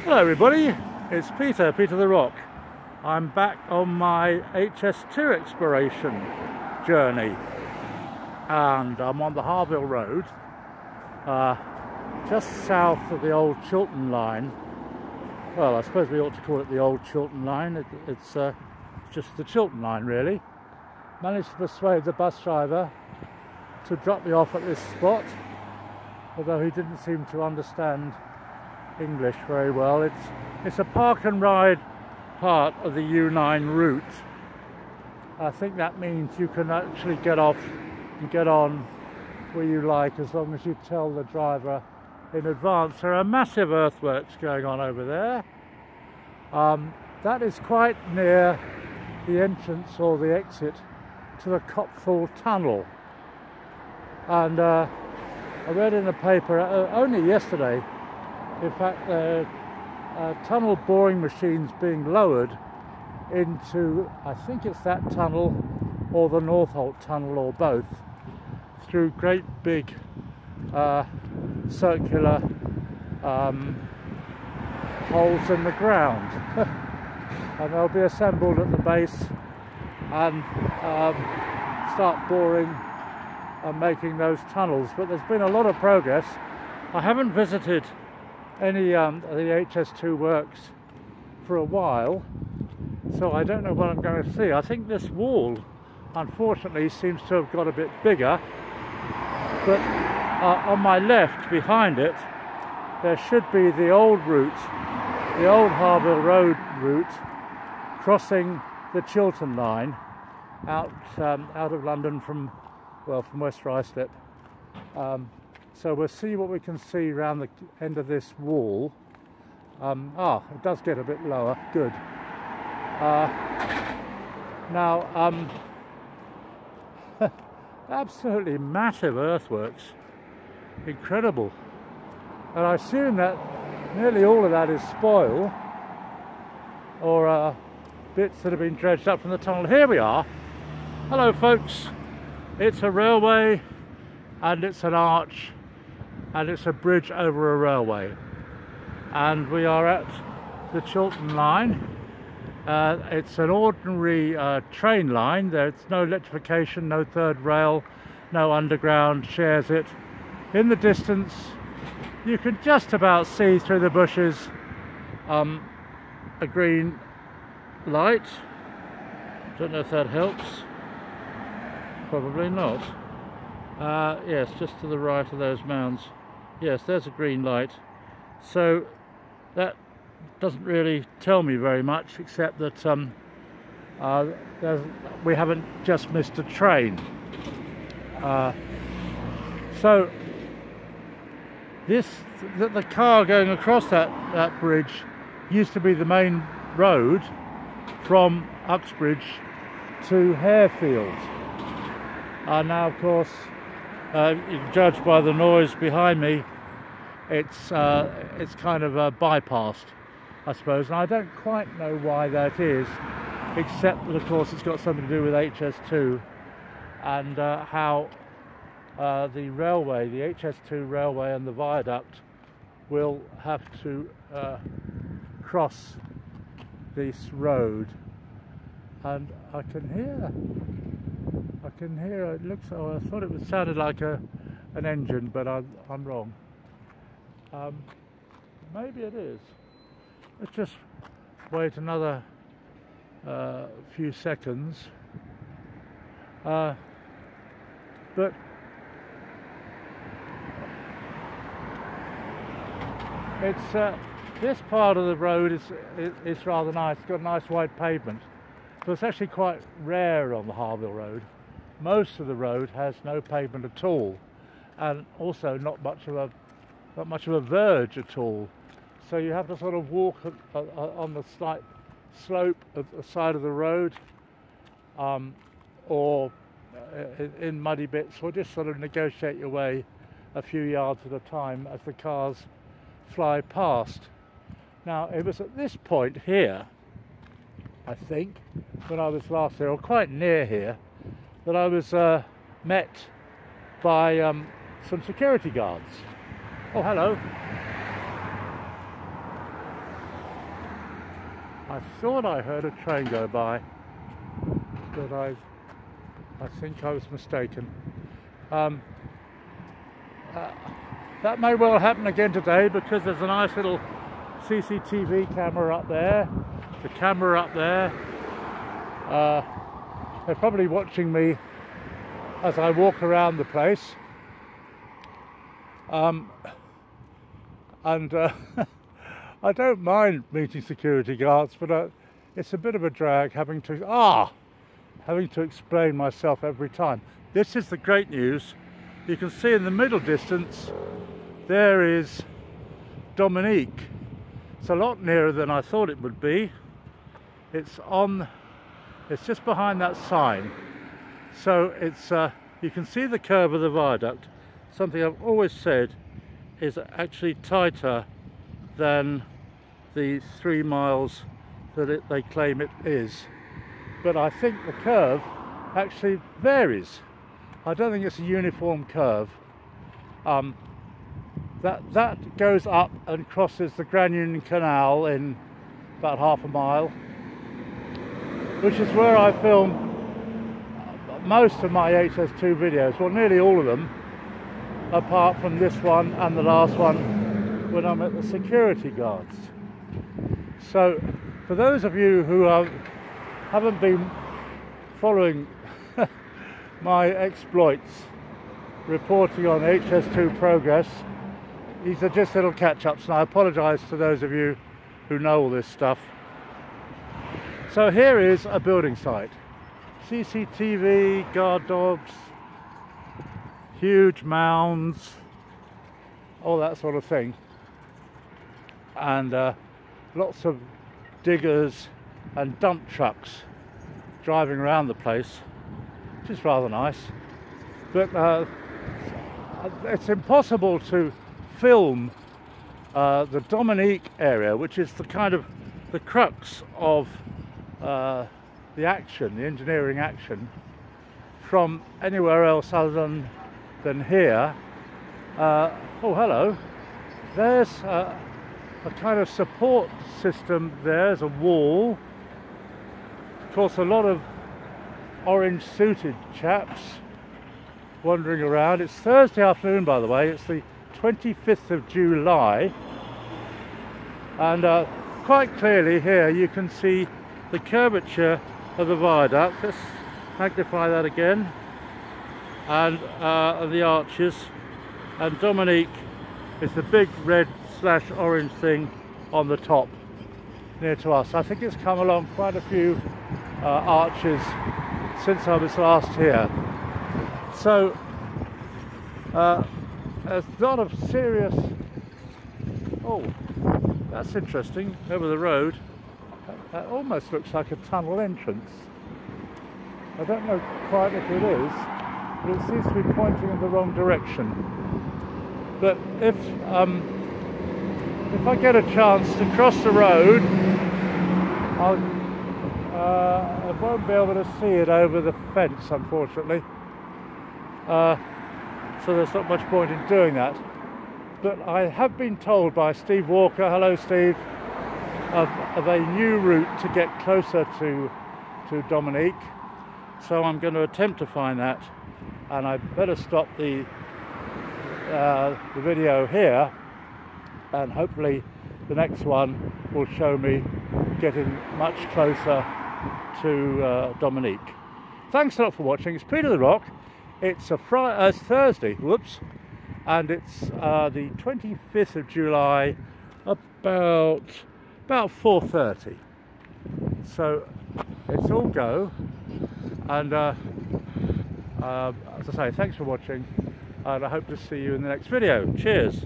Hello everybody, it's Peter the Rock. I'm back on my HS2 exploration journey and I'm on the Harvil Road, just south of the old Chiltern Line. Well, I suppose we ought to call it the old Chiltern Line. It's just the Chiltern Line really. Managed to persuade the bus driver to drop me off at this spot, although he didn't seem to understand English very well. It's a park and ride part of the U9 route. I think that means you can actually get off and get on where you like as long as you tell the driver in advance. There are massive earthworks going on over there. That is quite near the entrance or the exit to the Copful Tunnel. And I read in the paper only yesterday, in fact, tunnel boring machines being lowered into, I think it's that tunnel or the Northolt Tunnel or both, through great big circular holes in the ground. And they'll be assembled at the base and start boring and making those tunnels. But there's been a lot of progress. I haven't visited any of the HS2 works for a while, so I don't know what I'm going to see. I think this wall unfortunately seems to have got a bit bigger, but on my left behind it there should be the old route, the old Harvil Road route, crossing the Chiltern Line out of London from West Ruislip. So we'll see what we can see around the end of this wall. It does get a bit lower, good. Now, absolutely massive earthworks, incredible. And I assume that nearly all of that is spoil, or bits that have been dredged up from the tunnel. Here we are. Hello folks, it's a railway and it's an arch and it's a bridge over a railway, and we are at the Chiltern Line. It's an ordinary train line. There's no electrification, no third rail, no underground shares it. In the distance you can just about see through the bushes a green light. Don't know if that helps. Probably not. Yes, just to the right of those mounds. Yes, there's a green light. So that doesn't really tell me very much, except that we haven't just missed a train. So the car going across that bridge used to be the main road from Uxbridge to Harefield. Now, of course, you can judge by the noise behind me, it's kind of bypassed, I suppose, and I don't quite know why that is, except that of course it's got something to do with HS2 and how the railway, the HS2 railway and the viaduct will have to cross this road. And I can hear, it looks, I thought it sounded like an engine, but I'm wrong. Maybe it is. Let's just wait another few seconds. But it's this part of the road is rather nice. It's got a nice wide pavement, but it's actually quite rare on the Harvil Road. Most of the road has no pavement at all, and also not much of a verge at all. So you have to sort of walk on the slight slope of the side of the road, or in muddy bits, or just sort of negotiate your way a few yards at a time as the cars fly past. Now, it was at this point here, I think, when I was last here, or quite near here, that I was met by some security guards. Oh, hello. I thought I heard a train go by, but I think I was mistaken. That may well happen again today, because there's a nice little CCTV camera up there, the camera up there. They're probably watching me as I walk around the place. I don't mind meeting security guards, but it's a bit of a drag having to explain myself every time. This is the great news. You can see in the middle distance there is Dominique. It's a lot nearer than I thought it would be. It's just behind that sign. So you can see the curve of the viaduct. Something I've always said is actually tighter than the 3 miles that they claim it is. But I think the curve actually varies. I don't think it's a uniform curve. That goes up and crosses the Grand Union Canal in about half a mile, which is where I film most of my HS2 videos, well, nearly all of them, apart from this one and the last one when I'm at the security guards. So for those of you who haven't been following my exploits reporting on HS2 progress, these are just little catch-ups, and I apologise to those of you who know all this stuff. So here is a building site. CCTV, guard dogs, huge mounds, all that sort of thing. And lots of diggers and dump trucks driving around the place, which is rather nice. But it's impossible to film the Dominique area, which is the kind of the crux of the action, the engineering action, from anywhere else other than here. Oh, hello. There's a kind of support system. There's a wall. Of course, a lot of orange suited chaps wandering around. It's Thursday afternoon, by the way. It's the 25th of July, and quite clearly here you can see the curvature of the viaduct. Let's magnify that again, and the arches, and Dominique is the big red / orange thing on the top near to us. I think it's come along quite a few arches since I was last here. So there's a lot of serious... Oh, that's interesting. Over the road, that almost looks like a tunnel entrance. I don't know quite if it is, but it seems to be pointing in the wrong direction. But if I get a chance to cross the road, I won't be able to see it over the fence, unfortunately. So there's not much point in doing that. But I have been told by Steve Walker, hello Steve, of a new route to get closer to Dominique. So I'm going to attempt to find that, and I better stop the video here, and hopefully the next one will show me getting much closer to Dominique. Thanks a lot for watching. It's Peter the Rock. It's Thursday, whoops, and it's the 25th of July, about 4:30. So it's all go, and as I say, thanks for watching, and I hope to see you in the next video. Cheers.